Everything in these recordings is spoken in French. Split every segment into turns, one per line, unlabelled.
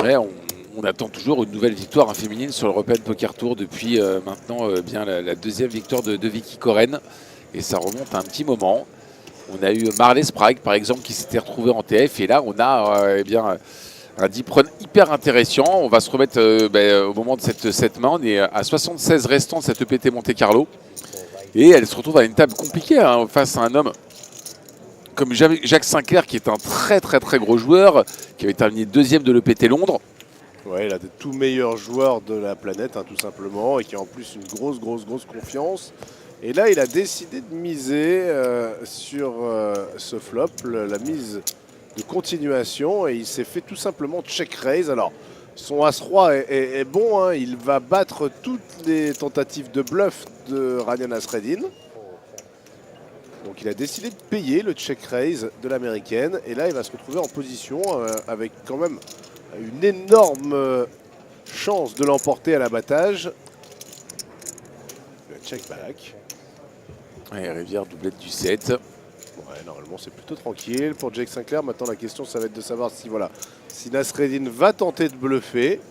Ouais, on attend toujours une nouvelle victoire féminine sur l'European Poker Tour depuis maintenant bien la deuxième victoire de Vicky Koren. Et ça remonte à un petit moment. On a eu Marley Sprague, par exemple, qui s'était retrouvé en TF. Et là, on a eh bien, un deep run hyper intéressant. On va se remettre au moment de cette main. On est à 76 restants de cette EPT Monte Carlo. Et elle se retrouve à une table compliquée hein, face à un homme comme Jacques Sinclair, qui est un très très très gros joueur, qui avait terminé deuxième de l'EPT Londres.
Ouais, il a des tout meilleurs joueurs de la planète, hein, tout simplement, et qui a en plus une grosse confiance. Et là, il a décidé de miser sur ce flop, la mise de continuation, et il s'est fait tout simplement check raise. Alors, son As-Roi est bon, hein, il va battre toutes les tentatives de bluff de Rania Nasreddin. Donc il a décidé de payer le check raise de l'américaine, et là il va se retrouver en position avec quand même une énorme chance de l'emporter à l'abattage. Le check back.
Ouais, Rivière doublette du 7.
Ouais, normalement c'est plutôt tranquille pour Jake Sinclair. Maintenant la question ça va être de savoir si Nasreddin va tenter de bluffer.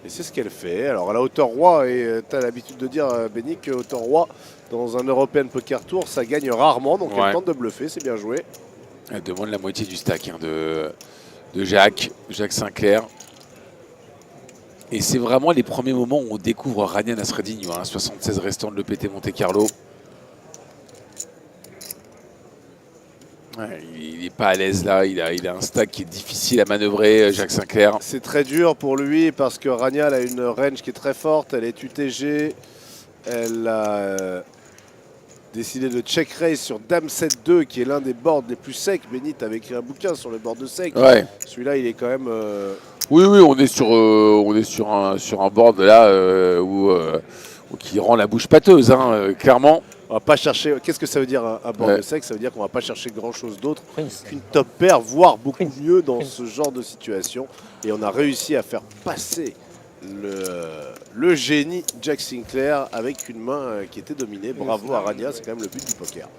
Et c'est ce qu'elle fait. Alors à la hauteur roi, et tu as l'habitude de dire Benny que hauteur roi dans un European Poker Tour ça gagne rarement. Donc elle tente de bluffer, c'est bien joué.
Elle demande la moitié du stack hein, de Jacques Sinclair. Et c'est vraiment les premiers moments où on découvre Rania Nasreddin, hein, 76 restants de l'EPT Monte Carlo. Ouais, il n'est pas à l'aise là, il a un stack qui est difficile à manœuvrer, Jacques Sinclair.
C'est très dur pour lui parce que Rania a une range qui est très forte, elle est UTG, elle a décidé de check raise sur Dame 7-2 qui est l'un des boards les plus secs. Benny, t'avais écrit un bouquin sur le board de sec.
Ouais.
Celui-là il est quand même...
Oui, on est sur un board là qui rend la bouche pâteuse, hein, clairement.
On va pas chercher. Qu'est-ce que ça veut dire un board de sec? Ça veut dire qu'on va pas chercher grand chose d'autre qu'une top pair, voire beaucoup mieux dans ce genre de situation. Et on a réussi à faire passer le génie Jack Sinclair avec une main qui était dominée. Bravo à Rania, c'est quand même le but du poker.